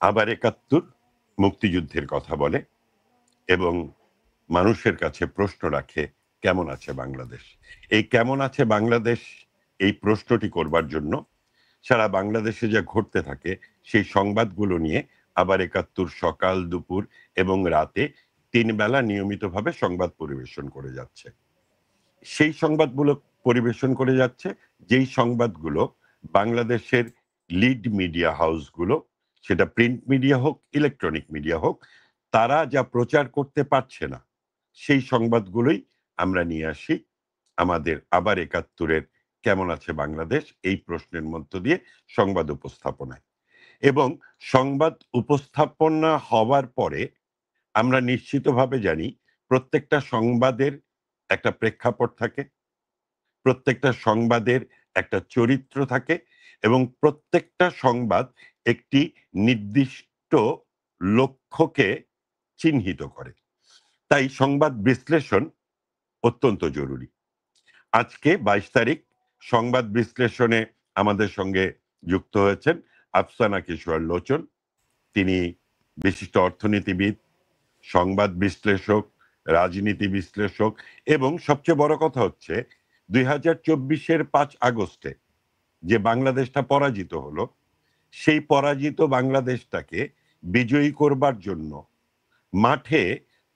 আবার ৭১ মুক্তিযুদ্ধের কথা বলে এবং মানুষের কাছে প্রশ্ন রাখে কেমন আছে বাংলাদেশ। এই কেমন আছে বাংলাদেশ এই প্রশ্নটি করবার জন্য সারা বাংলাদেশে যা ঘটতে থাকে সেই সংবাদগুলো নিয়ে আবার ৭১ সকাল দুপুর এবং রাতে ৩ বেলা নিয়মিতভাবে সংবাদ পরিবেশন করে যাচ্ছে। সেই সংবাদগুলো পরিবেশন করে যাচ্ছে যেই সংবাদগুলো বাংলাদেশের লিড মিডিয়া হাউসগুলো, সেটা প্রিন্ট মিডিয়া হোক ইলেকট্রনিক মিডিয়া হোক, তারা যা প্রচার করতে পারছে না সেই সংবাদগুলোই আমরা নিয়ে আসি আমাদের আবার ৭১-এর কেমন আছে বাংলাদেশ এই প্রশ্নের মধ্য দিয়ে সংবাদ উপস্থাপনায়। এবং সংবাদ উপস্থাপনা হওয়ার পরে আমরা নিশ্চিতভাবে জানি প্রত্যেকটা সংবাদের একটা প্রেক্ষাপট থাকে, প্রত্যেকটা সংবাদের একটা চরিত্র থাকে এবং প্রত্যেকটা সংবাদ একটি নির্দিষ্ট লক্ষ্যকে চিহ্নিত করে। তাই সংবাদ বিশ্লেষণ অত্যন্ত জরুরি। আজকে ২২ তারিখ সংবাদ বিশ্লেষণে আমাদের সঙ্গে যুক্ত হয়েছেন আফসানা কিশোর লোচন। তিনি বিশিষ্ট অর্থনীতিবিদ, সংবাদ বিশ্লেষক, রাজনীতি বিশ্লেষক এবং সবচেয়ে বড় কথা হচ্ছে ২০২৪-এর ৫ আগস্টে যে বাংলাদেশটা পরাজিত হলো, সেই পরাজিত বাংলাদেশটাকে বিজয়ী করবার জন্য মাঠে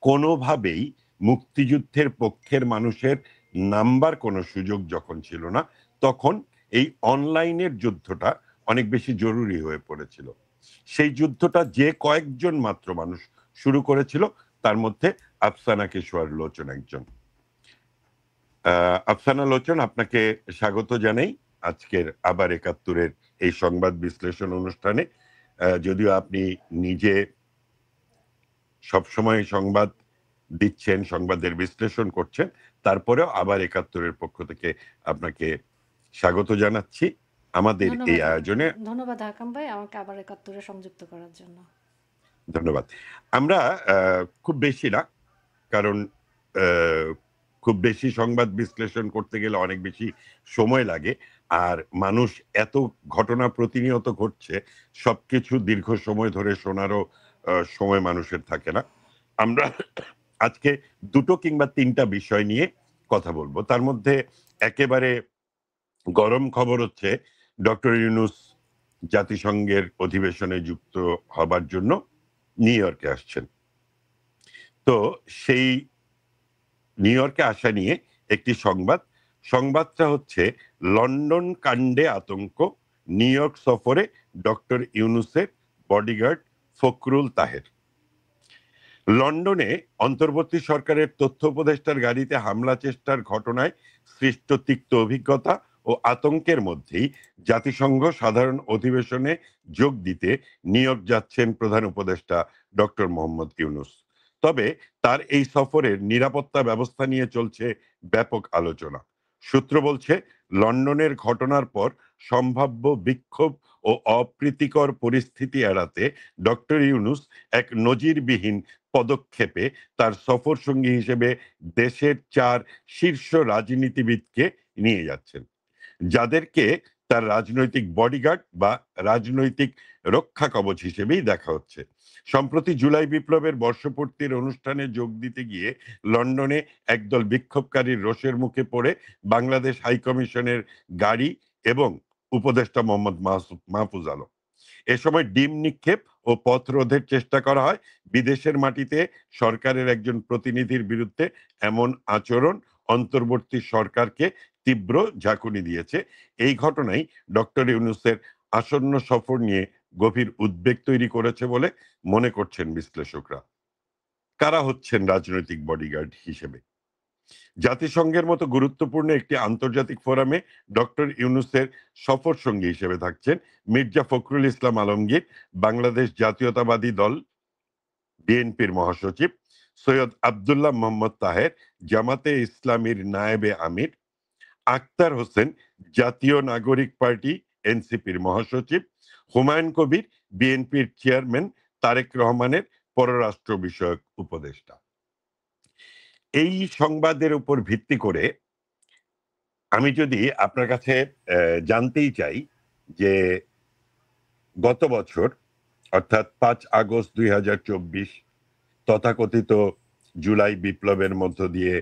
কোনোভাবেই মুক্তিযুদ্ধের পক্ষের মানুষের নামবার কোনো সুযোগ যখন ছিল না, তখন এই অনলাইনের যুদ্ধটা অনেক বেশি জরুরি হয়ে পড়েছিল। সেই যুদ্ধটা যে কয়েকজন মাত্র মানুষ শুরু করেছিল তার মধ্যে আফসানা কিশোর লোচন একজন। আফসানা লোচন, আপনাকে স্বাগত জানাই আজকের আবার ৭১-এর এই সংবাদ বিশ্লেষণ অনুষ্ঠানে। যদিও আপনি নিজে সবসময় সংবাদ দিচ্ছেন, সংবাদের বিশ্লেষণ করছেন, তারপরেও আবার ৭১-এর পক্ষ থেকে আপনাকে স্বাগত জানাচ্ছি আমাদের এই আয়োজনে। ধন্যবাদ হাকাম ভাই আমাকে আবার ৭১-এ সংযুক্ত করার জন্য। ধন্যবাদ। আমরা খুব বেশি না, কারণ খুব বেশি সংবাদ বিশ্লেষণ করতে গেলে অনেক বেশি সময় লাগে। আর মানুষ এত ঘটনা প্রতিনিয়ত ঘটছে, সবকিছু দীর্ঘ সময় ধরে শোনারও সময় মানুষের থাকে না। আমরা আজকে ২টো কিংবা ৩টা বিষয় নিয়ে কথা বলবো। তার মধ্যে একেবারে গরম খবর হচ্ছে ডক্টর ইউনূস জাতিসংঘের অধিবেশনে যুক্ত হবার জন্য নিউ ইয়র্কে আসছেন। তো সেই নিউ ইয়র্কে আসা নিয়ে একটি সংবাদটা হচ্ছে লন্ডন কাণ্ডে আতঙ্ক, নিউ ইয়র্ক সফরে ডক্টর ইউনূসের বডিগার্ড ফখরুল তাহের। লন্ডনে অন্তর্বর্তী সরকারের তথ্য উপদেষ্টার গাড়িতে হামলা চেষ্টার ঘটনায় সৃষ্ট তিক্ত অভিজ্ঞতা ও আতঙ্কের মধ্যেই জাতিসংঘ সাধারণ অধিবেশনে যোগ দিতে নিউ ইয়র্ক যাচ্ছেন প্রধান উপদেষ্টা ডক্টর মোহাম্মদ ইউনূস। তবে তার এই সফরের নিরাপত্তা ব্যবস্থা নিয়ে চলছে ব্যাপক আলোচনা। সূত্র বলছে লন্ডনের ঘটনার পর সম্ভাব্য বিক্ষোভ ও অপ্রীতিকর পরিস্থিতি এড়াতে ডক্টর ইউনূস এক নজিরবিহীন পদক্ষেপে তার সফর সঙ্গী হিসেবে দেশের ৪ শীর্ষ রাজনীতিবিদকে নিয়ে যাচ্ছেন, যাদেরকে তার রাজনৈতিক বডিগার্ড বা রাজনৈতিক রক্ষা কবচ হিসেবেই দেখা হচ্ছে। সম্প্রতি জুলাই বিপ্লবের বর্ষপূর্তির অনুষ্ঠানে যোগ দিতে গিয়ে লন্ডনে একদল বিক্ষোভকারীর রোষের মুখে পড়ে বাংলাদেশ হাইকমিশনের গাড়ি এবং উপদেষ্টা মোহাম্মদ মাহফুজ আলম। এ সময় ডিম নিক্ষেপ ও পথ রোধের চেষ্টা করা হয়। বিদেশের মাটিতে সরকারের একজন প্রতিনিধির বিরুদ্ধে এমন আচরণ অন্তর্বর্তী সরকারকে তীব্র ঝাঁকুনি দিয়েছে। এই ঘটনাই ডক্টর ইউনূসের আসন্ন সফর নিয়ে গভীর উদ্বেগ তৈরি করেছে বলে মনে করছেন বিশ্লেষকরা। কারা হচ্ছেন রাজনৈতিক বডিগার্ড হিসেবে? জাতিসংঘের মতো গুরুত্বপূর্ণ একটি আন্তর্জাতিক ফোরামে ডক্টর ইউনূসের সফর সঙ্গী হিসেবে থাকছেন মির্জা ফখরুল ইসলাম আলমগীর, বাংলাদেশ জাতীয়তাবাদী দল বিএনপির মহাসচিব, সৈয়দ আবদুল্লাহ মোহাম্মদ তাহের, জামাতে ইসলামীর নায়েবে আমির, আক্তার হোসেন, জাতীয় নাগরিক পার্টি এনসিপির মহাসচিব, হুমায়ুন কবির, বিএনপির চেয়ারম্যান, তারেক রহমানের পররাষ্ট্র বিষয়ক উপদেষ্টা। এই সংবাদের উপর ভিত্তি করে আমি যদি আপনার কাছে জানতেই চাই যে গত বছর অর্থাৎ 5 আগস্ট 2024 তথাকথিত জুলাই বিপ্লবের মধ্য দিয়ে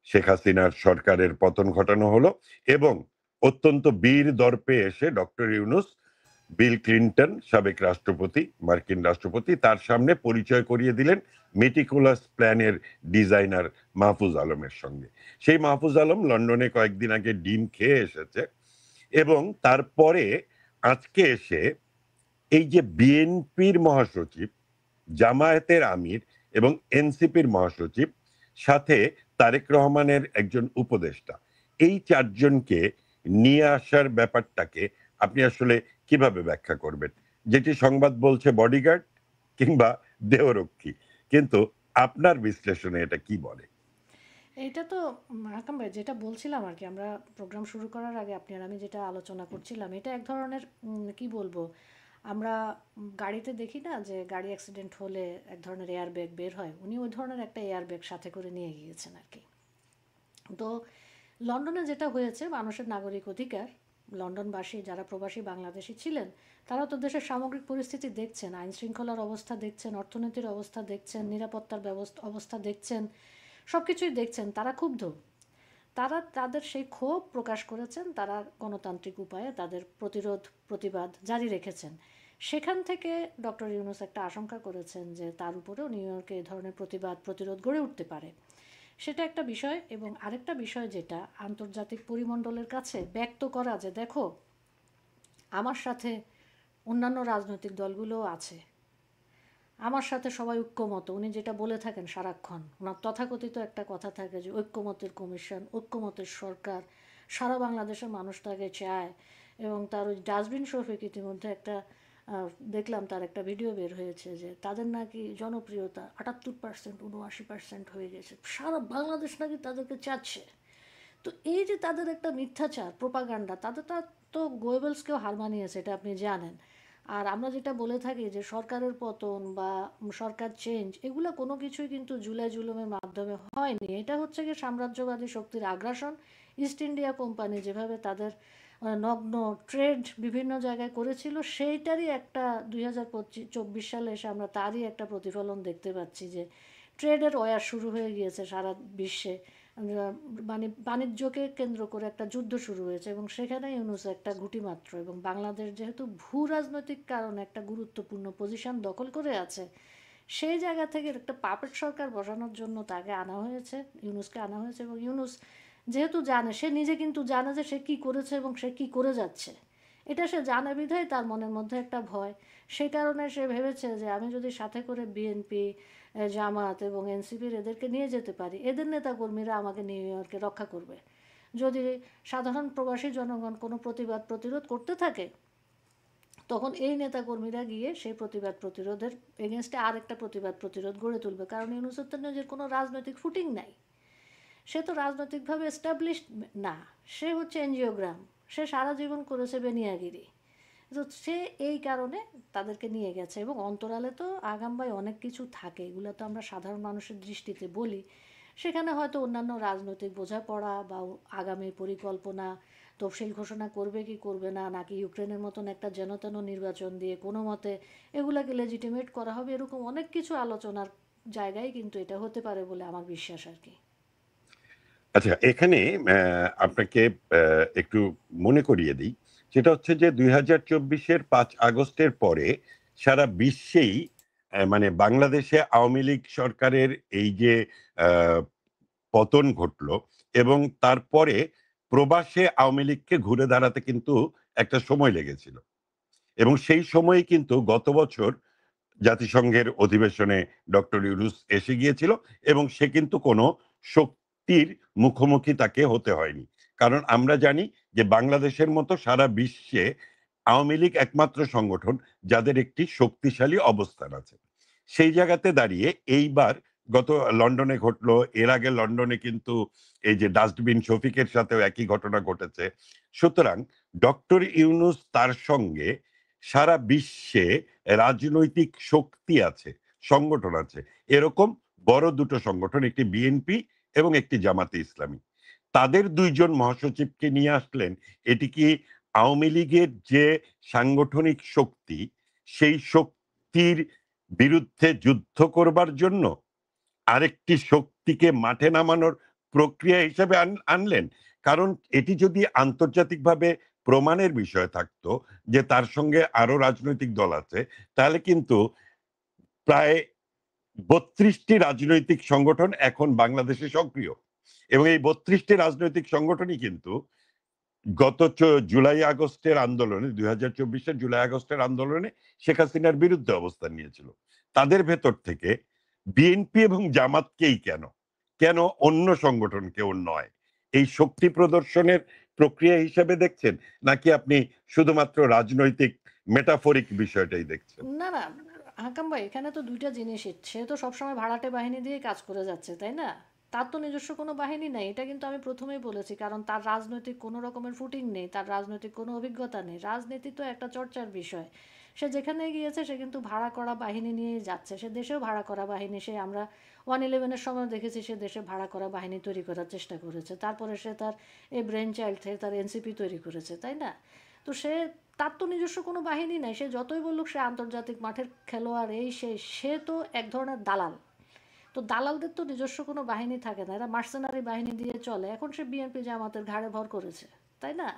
শেখ হাসিনার সরকারের পতন ঘটানো হলো এবং অত্যন্ত বীর দর্পে এসে ডক্টর ইউনূস বিল ক্লিন্টন সাবেক রাষ্ট্রপতি মার্কিন রাষ্ট্রপতি তার সামনে পরিচয় করিয়ে দিলেন মেটিকুলাস প্ল্যানের ডিজাইনার মাহফুজ আলমের সঙ্গে। সেই মাহফুজ আলম লন্ডনে কয়েকদিন আগে ডিম খেয়ে এসেছে এবং তারপরে আজকে এসে এই যে বিএনপির মহাসচিব, জামায়াতের আমির এবং এনসিপির মহাসচিব, সাথে তারেক রহমানের একজন উপদেষ্টা, এই চারজনকে নিয়ে আসার ব্যাপারটাকে আপনি আসলে কিভাবে ব্যাখ্যা করবেন? যেটি সংবাদ বলছে বডিগার্ড কিংবা দেহরক্ষী, কিন্তু আপনার বিশ্লেষণে এটা কি বলে? এইটা তো হাকাম ভাই যেটা বলছিলাম আর কি, আমরা প্রোগ্রাম শুরু করার আগে আপনি আর আমি যেটা আলোচনা করছিলাম, এটা এক ধরনের কি বলবো, আমরা গাড়িতে দেখি না যে গাড়ি অ্যাক্সিডেন্ট হলে এক ধরনের এয়ার ব্যাগ বের হয়, উনি ওই ধরনের একটা এয়ার ব্যাগ সাথে করে নিয়ে গিয়েছেন আর কি। তো লন্ডনে যেটা হয়েছে, মানুষের নাগরিক অধিকার, লন্ডনবাসী যারা প্রবাসী বাংলাদেশি ছিলেন তারা তো দেশের সামগ্রিক পরিস্থিতি দেখছেন, আইন শৃঙ্খলার অবস্থা দেখছেন, অর্থনীতির অবস্থা দেখছেন, নিরাপত্তার অবস্থা দেখছেন, সব কিছুই দেখছেন, তারা ক্ষুব্ধ। তারা তাদের সেই ক্ষোভ প্রকাশ করেছেন, তারা গণতান্ত্রিক উপায়ে তাদের প্রতিবাদ জারি রেখেছেন। সেখান থেকে ডক্টর ইউনূস একটা আশঙ্কা করেছেন যে তার উপরেও নিউ ইয়র্কে এ ধরনের প্রতিরোধ গড়ে উঠতে পারে। সেটা একটা বিষয়, এবং আরেকটা বিষয় যেটা আন্তর্জাতিক পরিমণ্ডলের কাছে ব্যক্ত করা যে দেখো আমার সাথে অন্যান্য রাজনৈতিক দলগুলোও আছে, আমার সাথে সবাই ঐক্যমত। উনি যেটা বলে থাকেন সারাক্ষণ, ওনার তথাকথিত একটা কথা থাকে যে ঐক্যমতের কমিশন, ঐক্যমতের সরকার, সারা বাংলাদেশের মানুষ তাকে চায়। এবং তার ওই ডাস্টবিন শফিক ইতিমধ্যে একটা দেখলাম, তার একটা ভিডিও বের হয়েছে যে তাদের নাকি জনপ্রিয়তা 78%, 79% হয়ে গেছে, সারা বাংলাদেশ নাকি তাদেরকে চাচ্ছে। তো এই যে তাদের একটা মিথ্যাচার প্রোপাগান্ডা, তাদেরটা তো গোয়েবলসকেও হার মানিয়েছে, এটা আপনি জানেন। আর আমরা যেটা বলে থাকি যে সরকারের পতন বা সরকার চেঞ্জ, এগুলো কোনো কিছুই কিন্তু জুলাই জুলুমের মাধ্যমে হয়নি। এটা হচ্ছে কি সাম্রাজ্যবাদী শক্তির আগ্রাসন। ইস্ট ইন্ডিয়া কোম্পানি যেভাবে তাদের নগ্ন ট্রেড বিভিন্ন জায়গায় করেছিল, সেইটারই একটা 2024 সালে এসে আমরা তারই একটা প্রতিফলন দেখতে পাচ্ছি যে ট্রেডের ওয়ার শুরু হয়ে গিয়েছে সারা বিশ্বে। মানে বাণিজ্যকে কেন্দ্র করে একটা যুদ্ধ শুরু হয়েছে এবং সেখানে ইউনূস একটা গুটি মাত্র। এবং বাংলাদেশ যেহেতু ভূ রাজনৈতিক কারণে একটা গুরুত্বপূর্ণ পজিশন দখল করে আছে, সেই জায়গা থেকে একটা পাপেট সরকার বসানোর জন্য তাকে আনা হয়েছে, ইউনূসকে আনা হয়েছে। এবং ইউনূস যেহেতু জানে, সে নিজে কিন্তু জানে যে সে কী করেছে এবং সে কী করে যাচ্ছে, এটা সে জানে বিধায় তার মনের মধ্যে একটা ভয়। সেই কারণে সে ভেবেছে যে আমি যদি সাথে করে বিএনপি, জামাত এবং এনসিপির এদেরকে নিয়ে যেতে পারি, এদের নেতাকর্মীরা আমাকে নিউ ইয়র্কে রক্ষা করবে। যদি সাধারণ প্রবাসী জনগণ কোনো প্রতিরোধ করতে থাকে, তখন এই নেতাকর্মীরা গিয়ে সেই প্রতিরোধের এগেনস্টে আরেকটা প্রতিরোধ গড়ে তুলবে। কারণ ইউনূসের তো নিজের কোনো রাজনৈতিক ফুটিং নাই, সে তো রাজনৈতিকভাবে এস্টাবলিশড না, সে হচ্ছে এনজিওগ্রাম, সে সারা জীবন করেছে বেনিয়াগিরি। তো সে এই কারণে তাদেরকে নিয়ে গেছে। এবং অন্তরালে তো আগামবাই অনেক কিছু থাকে, এগুলো তো আমরা সাধারণ মানুষের দৃষ্টিতে বলি। সেখানে হয়তো অন্যান্য রাজনৈতিক বোঝাপড়া বা আগামী পরিকল্পনা, তফসিল ঘোষণা করবে কি করবে না, নাকি ইউক্রেনের মতন একটা যেনতেন নির্বাচন দিয়ে কোনো মতে এগুলাকে লেজিটিমেট করা হবে, এরকম অনেক কিছু আলোচনার জায়গায় কিন্তু এটা হতে পারে বলে আমার বিশ্বাস আর কি। আচ্ছা, এখানে আপনাকে একটু মনে করিয়ে দিই। সেটা হচ্ছে যে ২০২৪-এর ৫ আগস্টের পরে সারা বিশ্বেই মানে বাংলাদেশে আওয়ামী লীগ সরকারের এই যে আ পতন ঘটলো এবং তারপরে প্রবাসে আওয়ামী লীগকে ঘুরে দাঁড়াতে কিন্তু একটা সময় লেগেছিল। এবং সেই সময়ে কিন্তু গত বছর জাতিসংঘের অধিবেশনে ডক্টর ইউনূস এসে গিয়েছিল এবং সে কিন্তু কোনো শক্তির মুখোমুখি তাকে হতে হয়নি। কারণ আমরা জানি যে বাংলাদেশের মতো সারা বিশ্বে আওয়ামী লীগ একমাত্র সংগঠন যাদের একটি শক্তিশালী অবস্থান আছে। সেই জায়গাতে দাঁড়িয়ে এইবার গত লন্ডনে ঘটলো, এর আগে লন্ডনে কিন্তু এই যে ডাস্টবিন শফিকের সাথেও একই ঘটনা ঘটেছে। সুতরাং ডক্টর ইউনূস তার সঙ্গে সারা বিশ্বে রাজনৈতিক শক্তি আছে, সংগঠন আছে। এরকম বড় দুটো সংগঠন, একটি বিএনপি এবং একটি জামাতে ইসলামী। তাদের ২ জন মহাসচিবকে নিয়ে আসলেন। এটি কি আওয়ামী লীগের যে সাংগঠনিক শক্তি, সেই শক্তি শক্তির বিরুদ্ধে যুদ্ধ করবার জন্য আরেকটি শক্তিকে মাঠে নামানোর প্রক্রিয়া হিসেবে আনলেন? কারণ এটি যদি আন্তর্জাতিকভাবে প্রমাণের বিষয় থাকতো যে তার সঙ্গে আরো রাজনৈতিক দল আছে, তাহলে কিন্তু প্রায় ৩২টি রাজনৈতিক সংগঠন এখন বাংলাদেশে সক্রিয়। এবং এই ৩২টি রাজনৈতিক সংগঠনই কিন্তু গত জুলাই আগস্টের আন্দোলনে ২০২৪-এর জুলাই আগস্টের আন্দোলনে শেখ হাসিনার বিরুদ্ধে অবস্থান নিয়েছিল। তাদের ভেতর থেকে বিএনপি এবং জামাতকেই কেন? কেন অন্য সংগঠন কেউ নয়? এই শক্তি প্রদর্শনের প্রক্রিয়া হিসেবে দেখছেন? নাকি আপনি শুধুমাত্র রাজনৈতিক মেটাফরিক বিষয়টাই দেখছেন? না না, হাকাম ভাই, এখানে তো দুইটা জিনিসই, সে তো সবসময় ভাড়াটে বাহিনী দিয়ে কাজ করে যাচ্ছে, তাই না? তার তো নিজস্ব কোনো বাহিনী নাই, এটা কিন্তু আমি প্রথমেই বলেছি, কারণ তার রাজনৈতিক কোনো রকমের ফুটিং নেই, তার রাজনৈতিক কোনো অভিজ্ঞতা নেই। রাজনীতি তো একটা চর্চার বিষয়। সে যেখানে গিয়েছে সে কিন্তু ভাড়া করা বাহিনী নিয়েই যাচ্ছে, সে দেশেও ভাড়া করা বাহিনী, সে আমরা 111-এর সময় দেখেছি সে দেশে ভাড়া করা বাহিনী তৈরি করার চেষ্টা করেছে, তারপরে সে তার এই ব্রেন চাইল্ড থেকে তার এনসিপি তৈরি করেছে, তাই না? তো সে, তার তো নিজস্ব কোনো বাহিনী নাই, সে যতই বলুক সে আন্তর্জাতিক মাঠের খেলোয়াড়, এই সে তো এক ধরনের দালাল। তো দালালদের তো নিজস্ব কোনো বাহিনী থাকে না, এরা মার্সেনারি বাহিনী দিয়ে চলে। এখন সে বিএনপি জামাতের ঘাড়ে ভর করেছে, তাই না?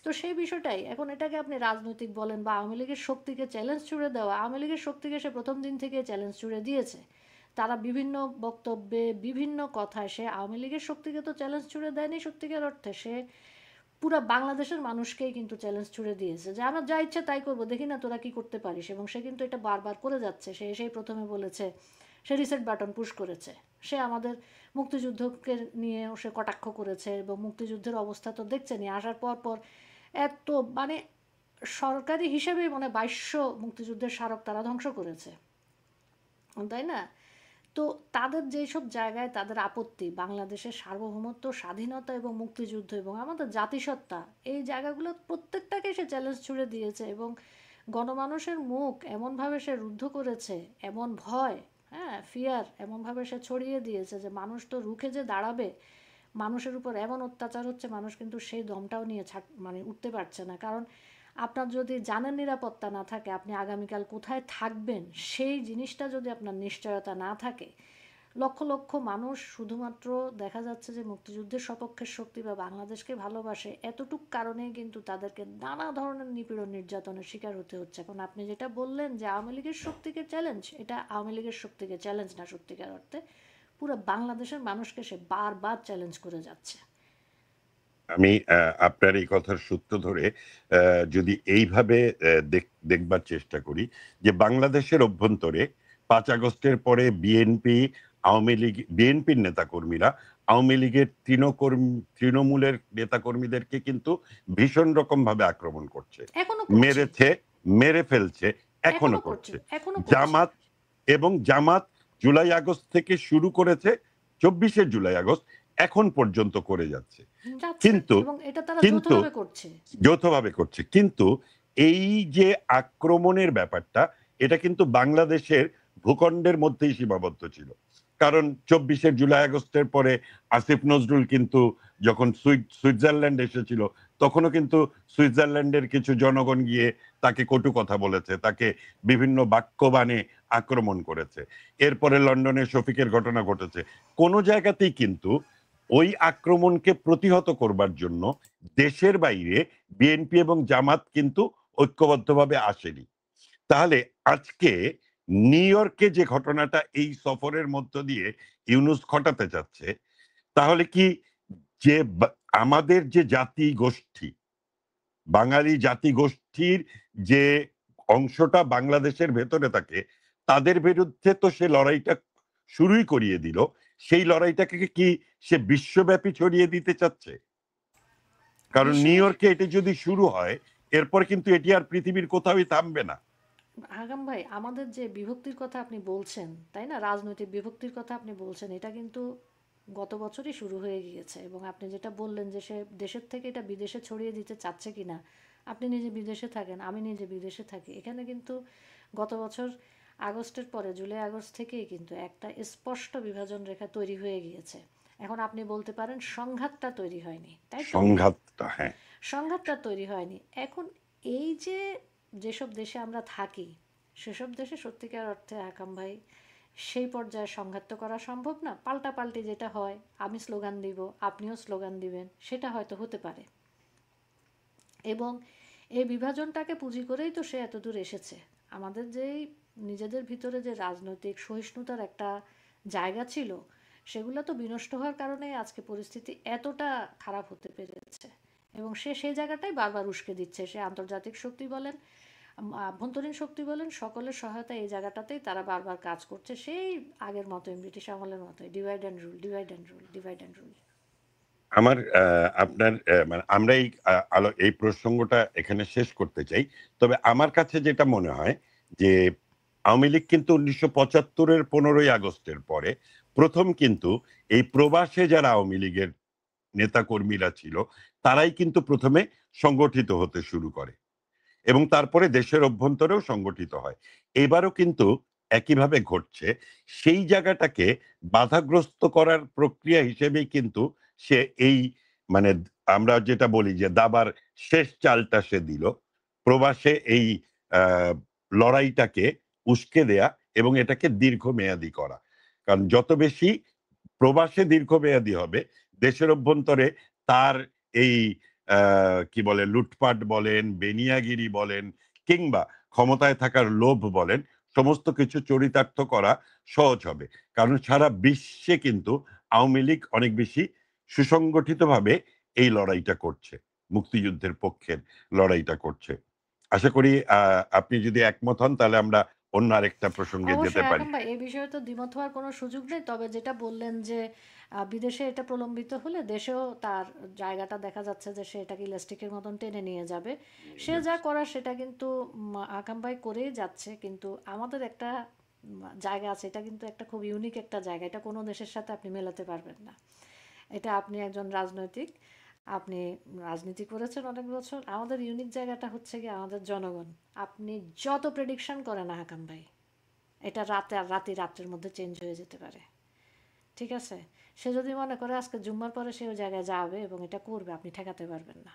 তো সেই বিষয়টাই, এখন এটাকে আপনি রাজনৈতিক বলেন বা আওয়ামী লীগের শক্তিকে চ্যালেঞ্জ ছুড়ে দেওয়া, আওয়ামী লীগের শক্তিকে সে প্রথম দিন থেকে চ্যালেঞ্জ ছুড়ে দিয়েছে। তারা বিভিন্ন বক্তব্যে বিভিন্ন কথায় সে আওয়ামী লীগের শক্তিকে তো চ্যালেঞ্জ ছুড়ে দেয়নি সত্যিকার অর্থে, সে পুরা বাংলাদেশের মানুষকেই কিন্তু চ্যালেঞ্জ ছুড়ে দিয়েছে যে আমরা যা ইচ্ছা তাই করবো, দেখি না তোরা কি করতে পারিস। এবং সে কিন্তু এটা বারবার করে যাচ্ছে, সে এসেই প্রথমে বলেছে, সে রিসেট বাটন পুশ করেছে, সে আমাদের মুক্তিযুদ্ধকে নিয়ে সে কটাক্ষ করেছে, এবং মুক্তিযুদ্ধের অবস্থা তো দেখছেনই, আসার পর পর এত মানে সরকারি হিসেবেই মানে ২২০০ মুক্তিযুদ্ধের স্মারক তারা ধ্বংস করেছে, তাই না? তো তাদের যেসব জায়গায় তাদের আপত্তি, বাংলাদেশের সার্বভৌমত্ব, স্বাধীনতা এবং মুক্তিযুদ্ধ এবং আমাদের জাতিসত্তা, এই জায়গাগুলো প্রত্যেকটাকে সে চ্যালেঞ্জ ছুড়ে দিয়েছে। এবং গণমানুষের মুখ এমনভাবে সে রুদ্ধ করেছে, এমন ভয়, হ্যাঁ, ফিয়ার এমনভাবে সে ছড়িয়ে দিয়েছে যে মানুষ তো রুখে যে দাঁড়াবে, মানুষের উপর এমন অত্যাচার হচ্ছে, মানুষ কিন্তু সেই দমটাও নিয়ে মানে উঠতে পারছে না। কারণ আপনার যদি জানের নিরাপত্তা না থাকে, আপনি আগামীকাল কোথায় থাকবেন সেই জিনিসটা যদি আপনার নিশ্চয়তা না থাকে, লক্ষ লক্ষ মানুষ শুধুমাত্র দেখা যাচ্ছে যে মুক্তিযুদ্ধের সপক্ষের শক্তি বা বাংলাদেশকে ভালোবাসে, এতটুক কারণেই কিন্তু তাদেরকে নানা ধরনের নিপীড়ন নির্যাতনের শিকার হতে হচ্ছে। এখন আপনি যেটা বললেন যে আওয়ামী লীগের শক্তিকে চ্যালেঞ্জ, এটা আওয়ামী লীগের শক্তিকে চ্যালেঞ্জ না, সত্যিকার অর্থে পুরো বাংলাদেশের মানুষকে সে বারবার চ্যালেঞ্জ করে যাচ্ছে। আমি আপনার এই কথার সূত্র ধরে যদি এইভাবে দেখবার চেষ্টা করি যে বাংলাদেশের অভ্যন্তরে ৫ আগস্টের পরে বিএনপি, আওয়ামী লীগ, বিএনপির নেতাকর্মীরা আওয়ামী লীগের তৃণমূলের নেতাকর্মীদেরকে কিন্তু ভীষণ রকমভাবে আক্রমণ করছে। এখনো করছে, মেরেছে, মেরে ফেলছে, এখনো এখনো করছে, করছে। এখনো করছে। জামাত জামাত জুলাই আগস্ট থেকে শুরু করেছে, ২৪শে জুলাই আগস্ট এখন পর্যন্ত করে যাচ্ছে। যাচ্ছে, কিন্তু এবং এটা তারা কিন্তু যৌথভাবে করছে। যৌথভাবে করছে। কিন্তু এই যে আক্রমণের ব্যাপারটা, এটা কিন্তু বাংলাদেশের ভূখণ্ডের মধ্যেই সীমাবদ্ধ ছিল। কারণ ২৪শে জুলাই আগস্টের পরে আসিফ নজরুল কিন্তু যখন সুইজারল্যান্ড এসেছিল, তখনও কিন্তু সুইজারল্যান্ডের কিছু জনগণ গিয়ে তাকে কটু কথা বলেছে, তাকে বিভিন্ন বাক্যবাণে আক্রমণ করেছে। এরপরে লন্ডনে শফিকের ঘটনা ঘটেছে। কোন জায়গাতেই কিন্তু ওই আক্রমণকে প্রতিহত করবার জন্য দেশের বাইরে বিএনপি এবং জামাত কিন্তু ঐক্যবদ্ধভাবে আসেনি। তাহলে আজকে নিউ ইয়র্কে যে ঘটনাটা এই সফরের মধ্য দিয়ে ইউনূস ঘটাতে চাচ্ছে, তাহলে কি যে আমাদের যে জাতি গোষ্ঠী, বাঙালি জাতিগোষ্ঠীর যে অংশটা বাংলাদেশের ভেতরে থাকে, তাদের বিরুদ্ধে তো সে লড়াইটা শুরুই করিয়ে দিল। সেই লড়াইটাকে কি সে বিশ্বব্যাপী ছড়িয়ে দিতে চাচ্ছে? কারণ নিউ বিশ্বব্যাপী, ইয়র্কে এটি যদি শুরু হয়, এরপর কিন্তু এটি আর পৃথিবীর কোথাওই থামবে না। আগাম ভাই, আমাদের যে বিভক্তির কথা আপনি বলছেন, তাই না, রাজনৈতিক বিভক্তির কথা আপনি বলছেন, এটা কিন্তু গত বছরই শুরু হয়ে গিয়েছে। এবং আপনি যেটা বললেন যে সে দেশের থেকে এটা বিদেশে ছড়িয়ে দিতে চাচ্ছে কিনা, আপনি নিজে বিদেশে থাকেন, আমি নিজে বিদেশে থাকি, এখানে কিন্তু গত বছর আগস্টের পরে জুলাই আগস্ট থেকেই কিন্তু একটা স্পষ্ট বিভাজন রেখা তৈরি হয়ে গিয়েছে। এখন আপনি বলতে পারেন সংঘাতটা তৈরি হয়নি, তাই তো? সংঘাতটা, হ্যাঁ। সংঘাতটা তৈরি হয়নি। এখন এই যে যেসব দেশে আমরা থাকি, সেসব দেশে সত্যিকার অর্থে হাকাম ভাই সেই পর্যায়ে সংঘাত তো করা সম্ভব না, পাল্টাপাল্টি যেটা হয় আমি স্লোগান দিব আপনিও স্লোগান দিবেন সেটা হয়তো হতে পারে। এবং এই বিভাজনটাকে পুঁজি করেই তো সে এতদূর এসেছে। আমাদের যেই নিজেদের ভিতরে যে রাজনৈতিক সহিষ্ণুতার একটা জায়গা ছিল, সেগুলো তো বিনষ্ট হওয়ার কারণে আজকে পরিস্থিতি এতটা খারাপ হতে পেরেছে। এবং সে সেই জায়গাটাই বারবার উস্কে দিচ্ছে, সে আন্তর্জাতিক শক্তি বলেন আভ্যন্তরীণ শক্তি বলেন সকলের সহায়তা এই জায়গাটাতেই তারা বারবার কাজ করছে, সেই আগের মতোই ব্রিটিশ আমলের মতোই divide and rule, divide and rule, divide and rule. আমার আপনার মানে আমরা এই প্রসঙ্গটা এখানে শেষ করতে চাই। তবে আমার কাছে যেটা মনে হয় যে আওয়ামী লীগ কিন্তু ১৯৭৫ এর ১৫ই আগস্টের পরে ১ম কিন্তু এই প্রবাসে যারা আওয়ামী লীগের নেতাকর্মীরা ছিল, তারাই কিন্তু ১ম এ সংগঠিত হতে শুরু করে এবং তারপরে দেশের অভ্যন্তরেও সংগঠিত হয়। এবারও কিন্তু একইভাবে ঘটছে। সেই জায়গাটাকে বাধাগ্রস্ত করার প্রক্রিয়া হিসেবেই কিন্তু সে এই মানে আমরা যেটা বলি যে দাবার শেষ চালটা সে দিল। প্রবাসে এই আ লড়াইটাকে উস্কে দেয়া এবং এটাকে দীর্ঘমেয়াদী করা। কারণ যত বেশি প্রবাসে দীর্ঘমেয়াদী হবে, দেশের অভ্যন্তরে তার এই আ কি বলে লুটপাট বলেন, বেনিয়াগিরি বলেন কিংবা ক্ষমতায় থাকার লোভ বলেন, সমস্ত কিছু চরিতার্থ করা সহজ হবে। কারণ সারা বিশ্বে কিন্তু আওয়ামী লীগ অনেক বেশি সুসংগঠিতভাবে এই লড়াইটা করছে। মুক্তিযুদ্ধের পক্ষের লড়াইটা করছে। আশা করি আপনি যদি একমত হন তাহলে আমরা অন্য আরেকটা প্রসঙ্গে যেতে অবশ্যই পারি। আকাম ভাই, এই বিষয়ে তো দ্বিমত হওয়ার কোনো সুযোগ নেই, তবে যেটা বললেন যে বিদেশে এটা প্রলম্বিত হলে দেশেও তার জায়গাটা দেখা যাচ্ছে যে সে এটাকে ইলাস্টিকের মতন টেনে নিয়ে যাবে। সে যা করার সেটা কিন্তু আকাম ভাই করেই যাচ্ছে, কিন্তু আমাদের একটা জায়গা আছে, এটা কিন্তু একটা খুব ইউনিক একটা জায়গা, এটা কোনো দেশের সাথে আপনি মেলাতে পারবেন না। এটা আপনি একজন রাজনৈতিক, আপনি রাজনীতি করেছেন অনেক বছর, আমাদের ইউনিক জায়গাটা হচ্ছে কি আমাদের জনগণ। আপনি যত প্রেডিকশন করেন না হাকাম ভাই, এটা রাতে আর রাতের মধ্যে চেঞ্জ হয়ে যেতে পারে। ঠিক আছে? সে যদি মনে করে আজকে জুম্মার পরে সে ওই জায়গায় যাবে এবং এটা করবে, আপনি ঠেকাতে পারবেন না।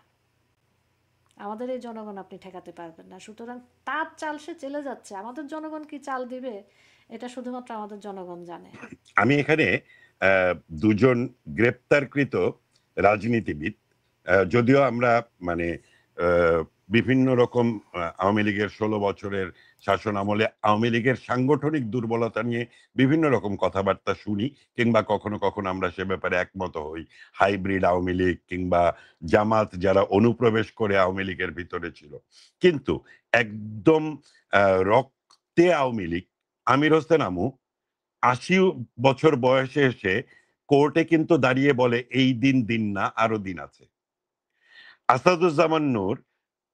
আমাদের এই জনগণ আপনি ঠেকাতে পারবেন না। সুতরাং তার চাল সে চলে যাচ্ছে, আমাদের জনগণ কি চাল দিবে এটা শুধুমাত্র আমাদের জনগণ জানে। আমি এখানে ২ জন গ্রেপ্তারকৃত রাজনীতিবিদ যদিও আমরা মানে আ বিভিন্ন রকম আওয়ামী লীগের ১৬ বছরের শাসন আমলে আওয়ামী লীগের সাংগঠনিক দুর্বলতা নিয়ে বিভিন্ন রকম কথাবার্তা শুনি কিংবা কখনো, কখনো আমরা সে ব্যাপারে একমত হই। হাইব্রিড আওয়ামী লীগ কিংবা জামাত যারা অনুপ্রবেশ করে আওয়ামী লীগের ভিতরে ছিল। কিন্তু একদম আ রক্তে আওয়ামী লীগ আমির হোসেন আমু ৮০ বছর বয়সে এসে কোর্টে কিন্তু দাঁড়িয়ে বলে, "এই দিন, দিন না আরো দিন আছে।" আসাদুজ্জামান নূর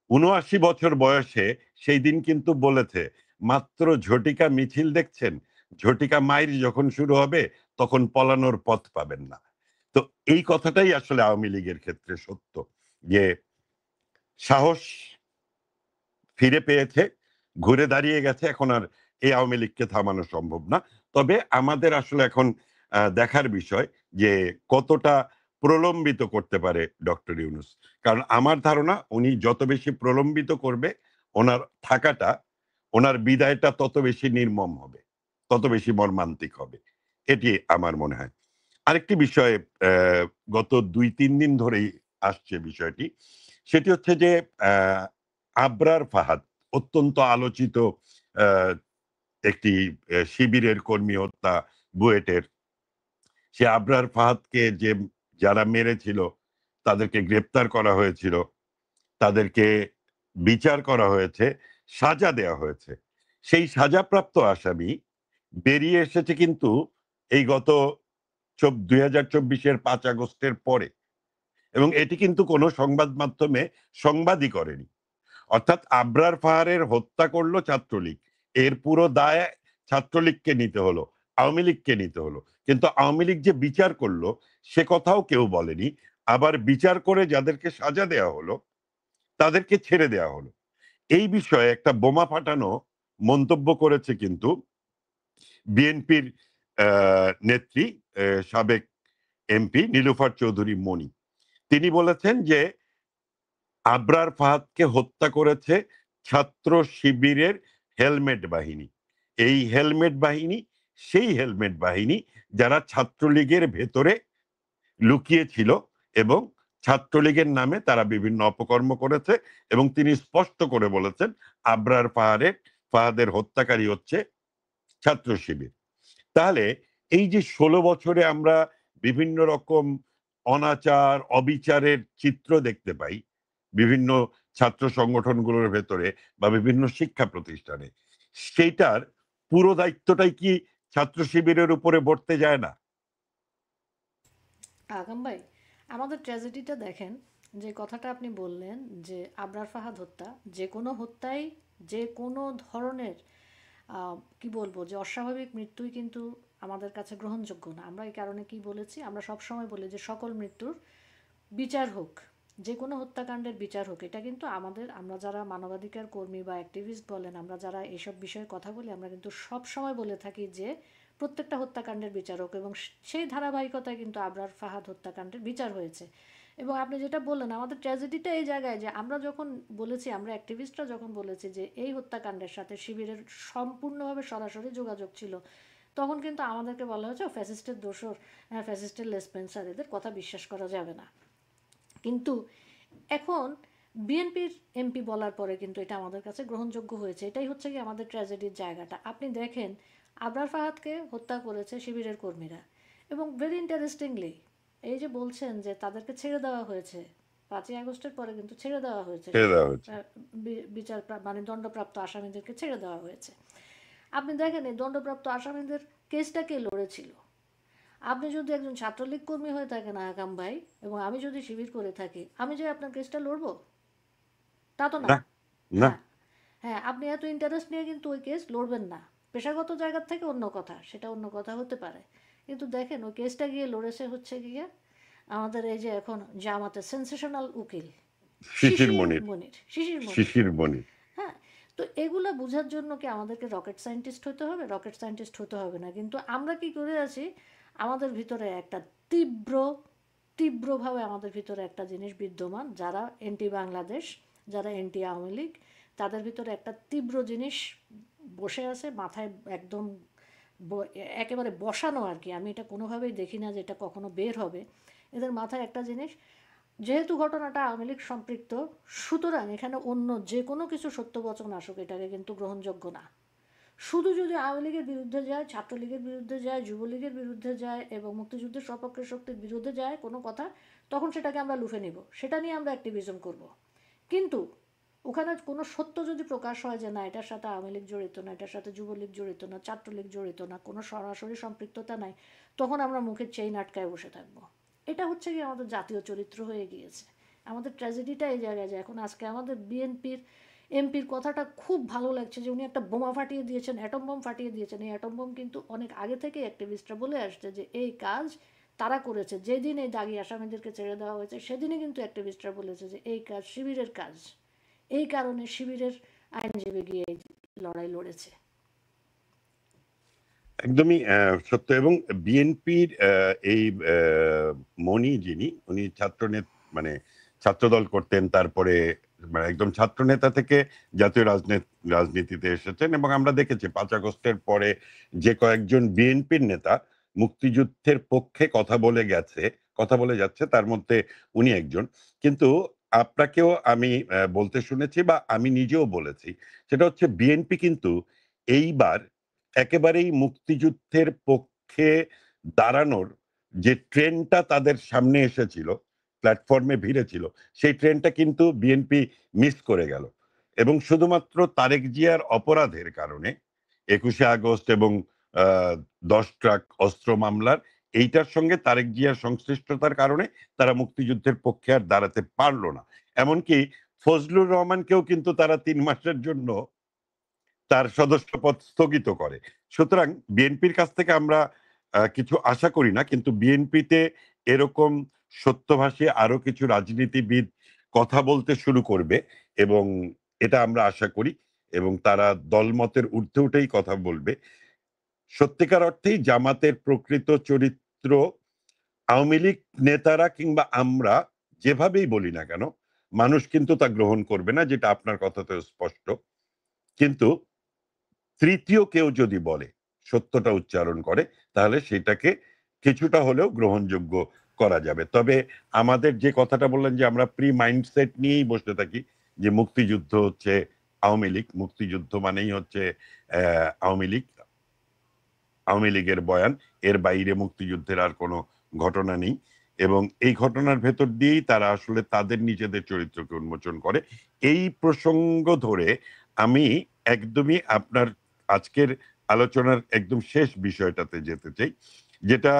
৭৯ বছর বয়সে সেই দিন কিন্তু বলেছে, "মাত্র ঝটিকা মিছিল দেখছেন? ঝটিকা মাইর যখন শুরু হবে তখন পলানোর পথ পাবেন না।" তো এই কথাটাই আসলে আওয়ামী লীগের ক্ষেত্রে সত্য যে সাহস ফিরে পেয়েছে, ঘুরে দাঁড়িয়ে গেছে। এখন আর এই আওয়ামী লীগকে থামানো সম্ভব না। তবে আমাদের আসলে এখন দেখার বিষয় যে কতটা প্রলম্বিত করতে পারে ডক্টর ইউনূস। কারণ আমার ধারণা উনি যত বেশি প্রলম্বিত করবে, ওনার থাকাটা, ওনার বিদায়টা তত বেশি নির্মম হবে, তত বেশি মর্মান্তিক হবে। এটি আমার মনে হয়। আরেকটি বিষয় গত ২-৩ দিন ধরেই আসছে বিষয়টি। সেটি হচ্ছে যে আ আবরার ফাহাদ অত্যন্ত আলোচিত আ একটি শিবিরের কর্মী হত্যা বুয়েটের। সে আবরার ফাহাদকে যারা মেরেছিল তাদেরকে গ্রেপ্তার করা হয়েছিল। তাদেরকে বিচার করা হয়েছে, সাজা দেয়া হয়েছে। সেই সাজাপ্রাপ্ত আসামি বেরিয়ে এসেছে কিন্তু এই গত ২০২৪ এর ৫ আগস্টের পরে এবং এটি কিন্তু কোনো সংবাদ মাধ্যমে সংবাদই করেনি। অর্থাৎ আবরার ফাহারের হত্যা করলো ছাত্রলীগ। এর পুরো দায় ছাত্রলীগকে নিতে হলো, আওয়ামী লীগকে নিতে হলো। কিন্তু আওয়ামী লীগ যে বিচার করলো সে কথাও কেউ বলেনি। আবার বিচার করে যাদেরকে সাজা দেয়া হলো তাদেরকে ছেড়ে দেয়া হলো। এই বিষয়ে একটা বোমা ফাটানো মন্তব্য করেছে কিন্তু বিএনপির আ নেত্রী সাবেক এমপি নীলুফার চৌধুরী মনি। তিনি বলেছেন যে আবরার ফাহাদকে হত্যা করেছে ছাত্র শিবিরের হেলমেট বাহিনী। এই হেলমেট বাহিনী সেই হেলমেট বাহিনী যারা ছাত্রলীগের ভেতরে লুকিয়ে ছিল এবং ছাত্রলীগের নামে তারা বিভিন্ন অপকর্ম করেছে এবং তিনি স্পষ্ট করে বলেছেন আবরার ফাহাদের হত্যাকারী হচ্ছে ছাত্র শিবির। তাহলে এই যে ১৬ বছরে আমরা বিভিন্ন রকম অনাচার অবিচারের চিত্র দেখতে পাই বিভিন্ন ছাত্র সংগঠনগুলোর ভেতরে বা বিভিন্ন শিক্ষা প্রতিষ্ঠানে, সেইটার পুরো দায়িত্বটাই কি ছাত্র শিবিরের উপরে বর্তে যায় না? আগাম ভাই, আমাদের ট্র্যাজেডিটা দেখেন, যে কথাটা আপনি বললেন যে আবরার ফাহাদ হত্যা, যে কোনো হত্যাই, যে কোনো ধরনের কি বলবো, যে অস্বাভাবিক মৃত্যুই কিন্তু আমাদের কাছে গ্রহণযোগ্য না। আমরা এই কারণে কি বলেছি, আমরা সব সময় বলি যে সকল মৃত্যুর বিচার হোক, যে কোনো হত্যাকাণ্ডের বিচার হোক। এটা কিন্তু আমাদের, আমরা যারা মানবাধিকার কর্মী বা অ্যাক্টিভিস্ট বলেন, আমরা যারা এইসব বিষয়ে কথা বলি, আমরা কিন্তু সব সময় বলে থাকি যে প্রত্যেকটা হত্যাকাণ্ডের বিচার হোক, এবং সেই ধারাবাহিকতায় কিন্তু আবরার ফাহাদ হত্যাকাণ্ডের বিচার হয়েছে। এবং আপনি যেটা বললেন, আমাদের ট্র্যাজেডিটা এই জায়গায় যে আমরা যখন বলেছি, আমরা অ্যাক্টিভিস্টরা যখন বলেছি যে এই হত্যাকাণ্ডের সাথে শিবিরের সম্পূর্ণভাবে সরাসরি যোগাযোগ ছিল, তখন কিন্তু আমাদেরকে বলা হয়েছে ফ্যাসিস্টের দোসর, ফ্যাসিস্টের লেসপেন্সার, এদের কথা বিশ্বাস করা যাবে না। কিন্তু এখন বিএনপির এমপি বলার পরে কিন্তু এটা আমাদের কাছে গ্রহণযোগ্য হয়েছে। এটাই হচ্ছে কি আমাদের ট্র্যাজেডির জায়গাটা। আপনি দেখেন, আবরার ফাহাদকে হত্যা করেছে শিবিরের কর্মীরা, এবং ভেরি ইন্টারেস্টিংলি এই যে বলছেন যে তাদেরকে ছেড়ে দেওয়া হয়েছে, 5ই আগস্টের পরে কিন্তু ছেড়ে দেওয়া হয়েছে, ছেড়ে দেওয়া হয়েছে। বিচার মানে দণ্ডপ্রাপ্ত আসামিদেরকে ছেড়ে দেওয়া হয়েছে। আপনি দেখেন এই দণ্ডপ্রাপ্ত আসামিদের কেসটা কে লড়েছিল? আপনি যদি একজন ছাত্রলীগ কর্মী হয়ে থাকেন আকাম ভাই, এবং আমি যদি শিবির করে থাকি, আমি যে আপনার কেসটা লড়বো তা তো না। না, না। হ্যাঁ, হ্যাঁ, আপনি এত ইন্টারেস্ট নিয়ে কিন্তু ওই কেস লড়বেন না। পেশাগত জায়গার থেকে অন্য কথা, সেটা অন্য কথা হতে পারে। কিন্তু দেখেন ওই কেসটা গিয়ে লড়েছে হচ্ছে গিয়ে আমাদের এই যে এখন জামাতের সেন্সেশনাল উকিল শিশির শিশির মনির। মনির, শিশির মনির। শিশির মনির। হ্যাঁ, তো এগুলো বোঝার জন্য কি আমাদেরকে রকেট সায়েন্টিস্ট হতে হবে? রকেট সায়েন্টিস্ট হতে হবে না। কিন্তু আমরা কি করে আছি, আমাদের ভিতরে একটা তীব্র, তীব্রভাবে আমাদের ভিতরে একটা জিনিস বিদ্যমান, যারা এন্টি বাংলাদেশ, যারা এন্টি আওয়ামী লীগ, তাদের ভিতরে একটা তীব্র জিনিস বসে আছে মাথায়, একদম একেবারে বসানো আর কি। আমি এটা কোনোভাবেই দেখি না যে এটা কখনো বের হবে। এদের মাথায় একটা জিনিস, যেহেতু ঘটনাটা আওয়ামী লীগ সম্পৃক্ত, সুতরাং এখানে অন্য যে কোনো কিছু সত্যবচন আসুক, এটাকে কিন্তু গ্রহণযোগ্য না। শুধু যদি আওয়ামী লীগের বিরুদ্ধে যায়, ছাত্রলীগের বিরুদ্ধে যায়, যুবলীগের বিরুদ্ধে যায় এবং মুক্তিযুদ্ধের সপক্ষের শক্তির বিরুদ্ধে যায় কোনো কথা, তখন সেটাকে আমরা লুফে নিব, সেটা নিয়ে আমরা অ্যাক্টিভিজম করব। কিন্তু ওখানে কোনো সত্য যদি প্রকাশ হয় যে না, এটার সাথে আওয়ামী লীগ জড়িত না, এটার সাথে যুবলীগ জড়িত না, ছাত্রলীগ জড়িত না, কোনো সরাসরি সম্পৃক্ততা নাই, তখন আমরা মুখের চেইন আটকায় বসে থাকবো। এটা হচ্ছে কি আমাদের জাতীয় চরিত্র হয়ে গিয়েছে। আমাদের ট্র্যাজেডিটা এই জায়গায়, যে এখন আজকে আমাদের বিএনপির এমপির কথাটা খুব ভালো লাগছে যে উনি একটা বোমা ফাটিয়ে দিয়েছেন, অ্যাটম বোম ফাটিয়ে দিয়েছেন। এই অ্যাটম বোম কিন্তু অনেক আগে থেকেই অ্যাক্টিভিস্টরা বলে আসছে যে এই কাজ তারা করেছে। যেদিন এই দাগি আসামিদেরকে ছেড়ে দেওয়া হয়েছে, সেদিনই কিন্তু অ্যাক্টিভিস্টরা বলেছে যে এই কাজ শিবিরের কাজ। এই কারণে শিবিরের আইনজীবী গিয়ে এই লড়াই লড়েছে। একদমই সত্য। এবং বিএনপির এই মনি যিনি, উনি মানে ছাত্রদল করতেন, তারপরে মানে একদম ছাত্র নেতা থেকে জাতীয় রাজনীতিতে এসেছেন। এবং আমরা দেখেছি 5 আগস্টের পরে যে কয়েকজন বিএনপির নেতা মুক্তিযুদ্ধের পক্ষে কথা বলে যাচ্ছে, তার মধ্যে উনি একজন। কিন্তু আপনাকেও আমি বলতে শুনেছি বা আমি নিজেও বলেছি, সেটা হচ্ছে বিএনপি কিন্তু এইবার একেবারেই মুক্তিযুদ্ধের পক্ষে দাঁড়ানোর যে ট্রেনটা তাদের সামনে এসেছিল, প্ল্যাটফর্মে ভিড়েছিল, সেই ট্রেনটা কিন্তু বিএনপি মিস করে গেল। এবং শুধুমাত্র তারেক জিয়ার অপরাধের কারণে 21শে আগস্ট এবং 10 ট্রাক অস্ত্র মামলার এইটার সঙ্গে তারেক জিয়ার সংশ্লিষ্টতার কারণে তারা মুক্তিযুদ্ধের পক্ষে আর দাঁড়াতে পারলো না। এমনকি ফজলুর রহমানকেও কিন্তু তারা 3 মাসের জন্য তার সদস্যপদ স্থগিত করে। সুতরাং বিএনপির কাছ থেকে আমরা কিছু আশা করি না। কিন্তু বিএনপিতে এরকম সত্যভাষী আরো কিছু রাজনীতিবিদ কথা বলতে শুরু করবে এবং এটা আমরা আশা করি, এবং তারা দলমতের ঊর্ধ্বে উঠেই কথা বলবে। সত্যিকার অর্থেই জামাতের প্রকৃত চরিত্র আওয়ামী লীগ নেতারা কিংবা আমরা যেভাবেই বলি না কেন, মানুষ কিন্তু তা গ্রহণ করবে না, যেটা আপনার কথাতেও স্পষ্ট। কিন্তু তৃতীয় কেউ যদি বলে, সত্যটা উচ্চারণ করে, তাহলে সেটাকে কিছুটা হলেও গ্রহণযোগ্য করা যাবে। তবে আমাদের যে কথাটা বললেন যে আমরা প্রি মাইন্ডসেট নিয়েই বসে থাকি যে মুক্তিযুদ্ধ হচ্ছে আওয়ামী লীগ, মুক্তিযুদ্ধ মানেই হচ্ছে আওয়ামী লীগ, আওয়ামী লীগের বয়ান, এর বাইরে মুক্তিযুদ্ধের আর কোনো ঘটনা নেই। এবং এই ঘটনার ভেতর দিয়েই তারা আসলে তাদের নিজেদের চরিত্রকে উন্মোচন করে। এই প্রসঙ্গ ধরে আমি একদমই আপনার আজকের আলোচনার একদম শেষ বিষয়টাতে যেতে চাই, যেটা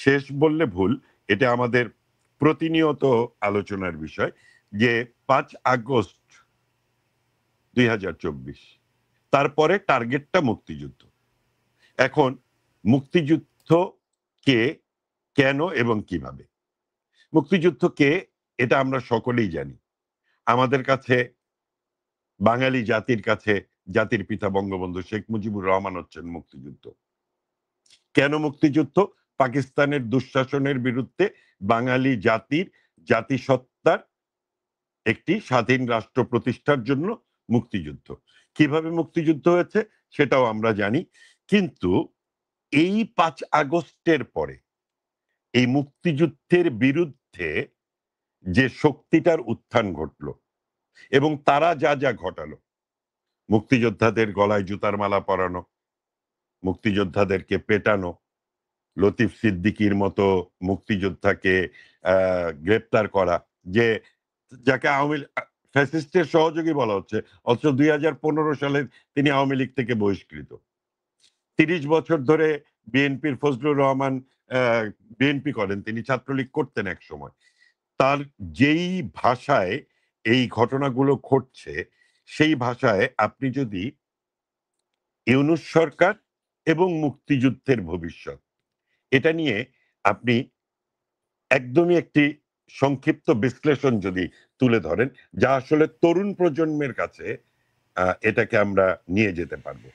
শেষ বললে ভুল, এটা আমাদের প্রতিনিয়ত আলোচনার বিষয়, যে 5 আগস্ট 2024, তারপরে টার্গেটটা মুক্তিযুদ্ধ। এখন মুক্তিযুদ্ধ কে, কেন এবং কিভাবে? মুক্তিযুদ্ধ কে, এটা আমরা সকলেই জানি। আমাদের কাছে, বাঙালি জাতির কাছে, জাতির পিতা বঙ্গবন্ধু শেখ মুজিবুর রহমান হচ্ছেন মুক্তিযুদ্ধ। কেন মুক্তিযুদ্ধ? পাকিস্তানের দুঃশাসনের বিরুদ্ধে বাঙালি জাতির, জাতিসত্তার একটি স্বাধীন রাষ্ট্র প্রতিষ্ঠার জন্য মুক্তিযুদ্ধ। কিভাবে মুক্তিযুদ্ধ হয়েছে সেটাও আমরা জানি। কিন্তু এই 5 আগস্টের পরে এই মুক্তিযুদ্ধের বিরুদ্ধে যে শক্তিটার উত্থান ঘটল এবং তারা যা যা ঘটালো, মুক্তিযোদ্ধাদের গলায় জুতার মালা পরানো, মুক্তিযোদ্ধাদেরকে পেটানো, লতিফ সিদ্দিকীর মতো মুক্তিযোদ্ধাকে গ্রেপ্তার করা, যে যাকে আওয়ামী ফ্যাসিস্টের সহযোগী বলা হচ্ছে, অথচ 2015 সালে তিনি আওয়ামী লীগ থেকে বহিষ্কৃত। 30 বছর ধরে বিএনপির ফজলুর রহমান বিএনপি করেন, তিনি ছাত্রলীগ করতেন এক সময়। তার যেই ভাষায় এই ঘটনাগুলো ঘটছে, সেই ভাষায় আপনি যদি ইউনূস সরকার এবং মুক্তিযুদ্ধের ভবিষ্যৎ, এটা নিয়ে আপনি একদমই একটি সংক্ষিপ্ত বিশ্লেষণ যদি তুলে ধরেন, যা আসলে তরুণ প্রজন্মের কাছে এটাকে আমরা নিয়ে যেতে পারবো।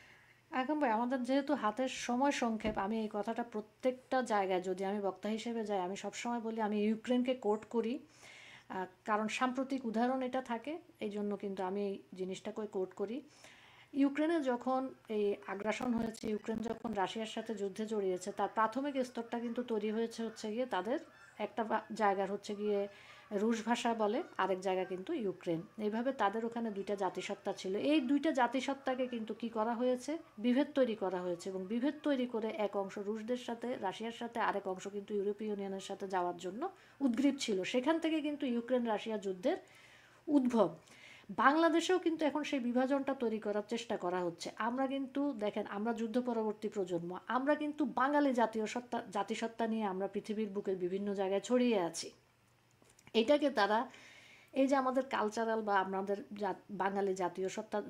এখন ভাই আমাদের যেহেতু হাতের সময় সংক্ষেপ, আমি এই কথাটা প্রত্যেকটা জায়গায় যদি আমি বক্তা হিসেবে যাই, আমি সবসময় বলি আমি ইউক্রেনকে কোট করি। কারণ সাম্প্রতিক উদাহরণ এটা থাকে, এই জন্য কিন্তু আমি এই জিনিসটাকে কোট করি। ইউক্রেনে যখন এই আগ্রাসন হয়েছে, ইউক্রেন যখন রাশিয়ার সাথে যুদ্ধে জড়িয়েছে, তার প্রাথমিক স্তরটা কিন্তু তৈরি হয়েছে হচ্ছে গিয়ে তাদের একটা জায়গার হচ্ছে গিয়ে রুশ ভাষা বলে, আরেক জায়গা কিন্তু ইউক্রেন। এইভাবে তাদের ওখানে দুইটা জাতিসত্তা ছিল। এই দুইটা জাতিসত্তাকে কিন্তু কি করা হয়েছে, বিভেদ তৈরি করা হয়েছে, এবং বিভেদ তৈরি করে এক অংশ রুশদের সাথে, রাশিয়ার সাথে, আরেক অংশ কিন্তু ইউরোপীয় ইউনিয়নের সাথে যাওয়ার জন্য উদ্গ্রীব ছিল। সেখান থেকে কিন্তু ইউক্রেন রাশিয়া যুদ্ধের উদ্ভব। বাংলাদেশেও কিন্তু এখন সেই বিভাজনটা তৈরি করার চেষ্টা করা হচ্ছে। আমরা কিন্তু দেখেন, আমরা যুদ্ধ পরবর্তী প্রজন্ম, আমরা কিন্তু বাঙালি জাতিসত্তা নিয়ে আমরা পৃথিবীর বুকের বিভিন্ন জায়গায় ছড়িয়ে আছি। এটাকে তারা, এই যে আমাদের কালচারাল বা আমাদের বাঙালি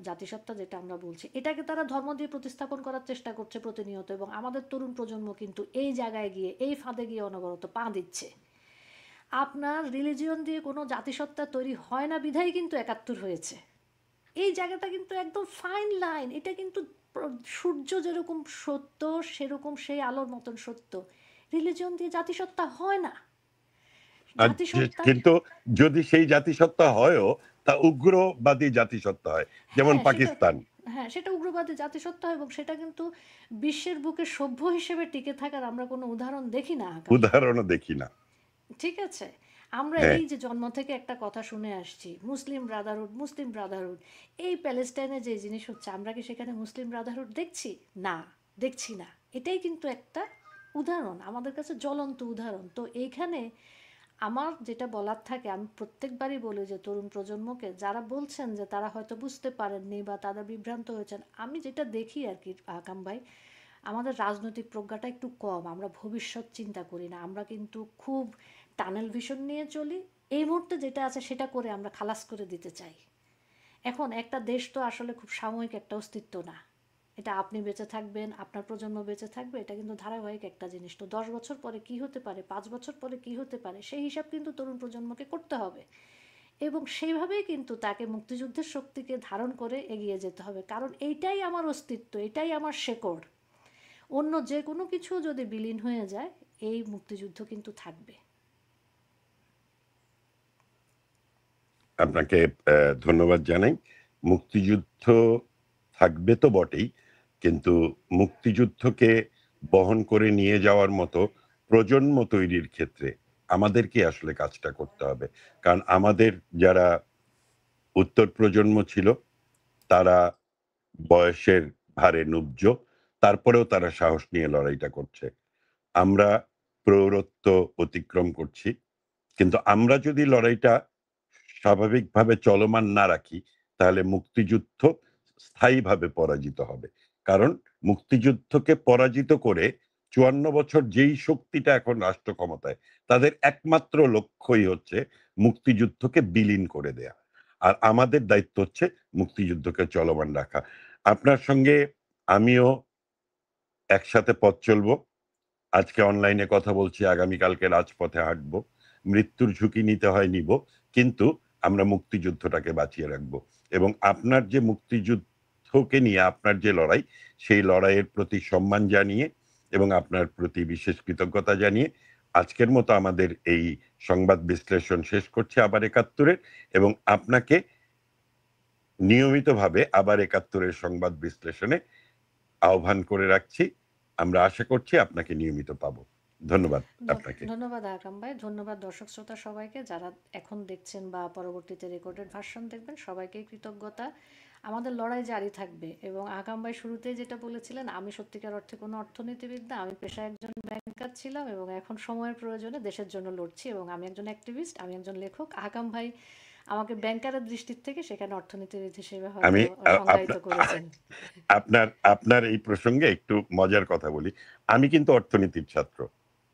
জাতিসত্তা যেটা আমরা বলছি, এটাকে তারা ধর্ম দিয়ে প্রতিস্থাপন করার চেষ্টা করছে প্রতিনিয়ত, এবং আমাদের তরুণ প্রজন্ম কিন্তু এই জায়গায় গিয়ে, এই ফাঁদে গিয়ে অনবরত পা দিচ্ছে। আপনার রিলিজিয়ন দিয়ে কোনো জাতিসত্তা তৈরি হয় না বিধায় কিন্তু 71 হয়েছে। এই জায়গাটা কিন্তু একদম ফাইন লাইন। এটা কিন্তু সূর্য যেরকম সত্য, সেরকম সেই আলোর মতন সত্য। রিলিজিয়ন দিয়ে জাতিসত্তা হয় না। জাতিসত্তা, কিন্তু যদি সেই জাতিসত্তা হয়ও, তা উগ্রবাদী জাতিসত্তা হয়, যেমন হ্যাঁ সেটা, পাকিস্তান। হ্যাঁ সেটা উগ্রবাদী জাতিসত্তা হয়, এবং সেটা কিন্তু বিশ্বের বুকে সভ্য হিসেবে টিকে থাকার আমরা কোনো উদাহরণ দেখি না আকাশ ভাই। উদাহরণও দেখি না। ঠিক আছে, আমরা হ্যাঁ, এই যে জন্ম থেকে একটা কথা শুনে আসছি, মুসলিম ব্রাদারহুড, মুসলিম ব্রাদারহুড। এই প্যালেস্টাইনে যে জিনিস হচ্ছে, আমরা কি সেখানে মুসলিম ব্রাদারহুড দেখছি? না, দেখছি না। এটাই কিন্তু একটা উদাহরণ, আমাদের কাছে জ্বলন্ত উদাহরণ। তো এইখানে আমার যেটা বলার থাকে, আমি প্রত্যেকবারই বলি যে তরুণ প্রজন্মকে, যারা বলছেন যে তারা হয়তো বুঝতে পারেননি বা তারা বিভ্রান্ত হয়েছেন, আমি যেটা দেখি আর কি আকাম ভাই, আমাদের রাজনৈতিক প্রজ্ঞাটা একটু কম। আমরা ভবিষ্যৎ চিন্তা করি না, আমরা কিন্তু খুব টানেল ভিশন নিয়ে চলি। এই মুহূর্তে যেটা আছে সেটা করে আমরা খালাস করে দিতে চাই। এখন একটা দেশ তো আসলে খুব সাময়িক একটা অস্তিত্ব না। এটা আপনি বেঁচে থাকবেন, আপনার প্রজন্ম বেঁচে থাকবে, এটা কিন্তু ধারাবাহিক একটা জিনিস। তো 10 বছর পরে কি হতে পারে, 5 বছর পরে কি হতে পারে, সেই হিসাব কিন্তু তরুণ প্রজন্মকে করতে হবে, এবং সেইভাবেই কিন্তু তাকে মুক্তিযুদ্ধের শক্তিকে ধারণ করে এগিয়ে যেতে হবে। কারণ এইটাই আমার অস্তিত্ব, এটাই আমার শেকড়। অন্য যে কোনো কিছু যদি বিলীন হয়ে যায়, এই মুক্তিযুদ্ধ কিন্তু থাকবে। আপনাকে ধন্যবাদ জানাই। মুক্তিযুদ্ধ থাকবে তো বটেই, কিন্তু মুক্তিযুদ্ধকে বহন করে নিয়ে যাওয়ার মতো প্রজন্ম তৈরির ক্ষেত্রে আমাদেরকে আসলে কাজটা করতে হবে। কারণ আমাদের যারা উত্তর প্রজন্ম ছিল তারা বয়সের ভারে নুব্জ, তারপরেও তারা সাহস নিয়ে লড়াইটা করছে। আমরা প্রৌঢ়ত্ব অতিক্রম করছি। কিন্তু আমরা যদি লড়াইটা স্বাভাবিকভাবে চলমান না রাখি, তাহলে মুক্তিযুদ্ধ স্থায়ীভাবে পরাজিত হবে। কারণ মুক্তিযুদ্ধকে পরাজিত করে ৫৪ বছর যেই শক্তিটা এখন রাষ্ট্র ক্ষমতায়, তাদের একমাত্র লক্ষ্যই হচ্ছে মুক্তিযুদ্ধকে বিলীন করে দেয়া। আর আমাদের দায়িত্ব হচ্ছে মুক্তিযুদ্ধকে চলমান রাখা। আপনার সঙ্গে আমিও একসাথে পথ চলবো। আজকে অনলাইনে কথা বলছি, আগামীকালকে রাজপথে হাঁটবো। মৃত্যুর ঝুঁকি নিতে হয় নিবো। কিন্তু আমরা মুক্তিযুদ্ধটাকে বাঁচিয়ে রাখবো। এবং আপনার যে মুক্তিযুদ্ধকে নিয়ে আপনার যে লড়াই, সেই লড়াইয়ের প্রতি সম্মান জানিয়ে এবং আপনার প্রতি বিশেষ কৃতজ্ঞতা জানিয়ে আজকের মতো আমাদের এই সংবাদ বিশ্লেষণ শেষ করছি আবার ৭১ এবং আপনাকে নিয়মিতভাবে আবার ৭১ সংবাদ বিশ্লেষণে আহ্বান করে রাখছি। আমরা আশা করছি আপনাকে নিয়মিত পাবো। ধন্যবাদ আপনাকে। ধন্যবাদ আকরাম ভাই, ধন্যবাদ দর্শক শ্রোতা সবাইকে যারা এখন দেখছেন বা পরবর্তীতে রেকর্ডেড ভার্সন দেখবেন, সবাইকে কৃতজ্ঞতা। আমাদের লড়াই জারি থাকবে এবং আকরাম ভাই শুরুতেই যেটা বলেছিলেন, আমি সত্যিকার অর্থে কোনো অর্থনীতিবিদ না, আমি পেশায় একজন ব্যাংকার ছিলাম এবং এখন সময়ের প্রয়োজনে দেশের জন্য লড়ছি এবং আমি একজন অ্যাক্টিভিস্ট, আমি একজন লেখক। আকরাম ভাই আমাকে ব্যাংকারের দৃষ্টির থেকে সেখানে অর্থনীতিবিদ হিসেবে হয়তো আমি সংজ্ঞায়িত করেছেন। আপনার আপনার এই প্রসঙ্গে একটু মজার কথা বলি। আমি কিন্তু অর্থনীতির ছাত্র।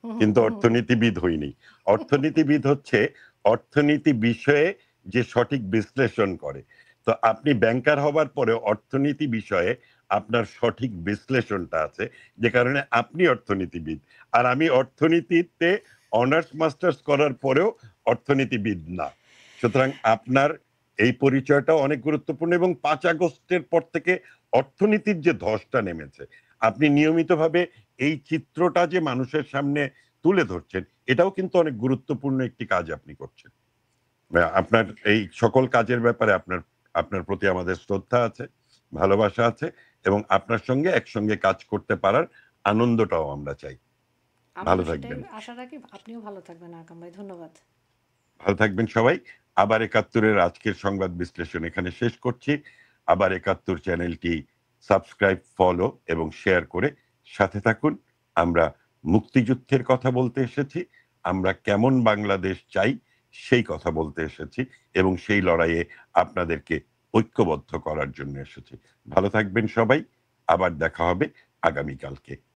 হুম হুম কিন্তু হুম হুম। অর্থনীতিবিদ হইনি। অর্থনীতিবিদ হচ্ছে অর্থনীতি বিষয়ে যে সঠিক বিশ্লেষণ করে। তো আপনি ব্যাংকার হবার পরেও অর্থনীতি বিষয়ে আপনার সঠিক বিশ্লেষণটা আছে, যে কারণে আপনি অর্থনীতিবিদ। আর আমি অর্থনীতিতে অনার্স মাস্টার্স করার পরেও অর্থনীতিবিদ না। সুতরাং আপনার এই পরিচয়টাও অনেক গুরুত্বপূর্ণ এবং ৫ আগস্টের পর থেকে অর্থনীতির যে ধসটা নেমেছে, আপনি নিয়মিতভাবে এই চিত্রটা যে মানুষের সামনে তুলে ধরছেন, এটাও কিন্তু অনেক গুরুত্বপূর্ণ একটি কাজ আপনি করছেন। আপনার এই সকল কাজের ব্যাপারে আপনার আপনার প্রতি আমাদের শ্রদ্ধা আছে, ভালোবাসা আছে এবং আপনার সঙ্গে একসঙ্গে কাজ করতে পারার আনন্দটাও আমরা চাই। ভালো আমিও সেটাই থাকবেন। আশা রাখি। আপনিও ভালো থাকবেন আকরাম ভাই, ধন্যবাদ। ভালো থাকবেন সবাই। আবার ৭১ এর আজকের সংবাদ বিশ্লেষণ এখানে শেষ করছি। আবার ৭১ চ্যানেলটি সাবস্ক্রাইব, ফলো এবং শেয়ার করে সাথে থাকুন। আমরা মুক্তিযুদ্ধের কথা বলতে এসেছি। আমরা কেমন বাংলাদেশ চাই সেই কথা বলতে এসেছি এবং সেই লড়াইয়ে আপনাদেরকে ঐক্যবদ্ধ করার জন্য এসেছি। ভালো থাকবেন সবাই। আবার দেখা হবে আগামীকালকে।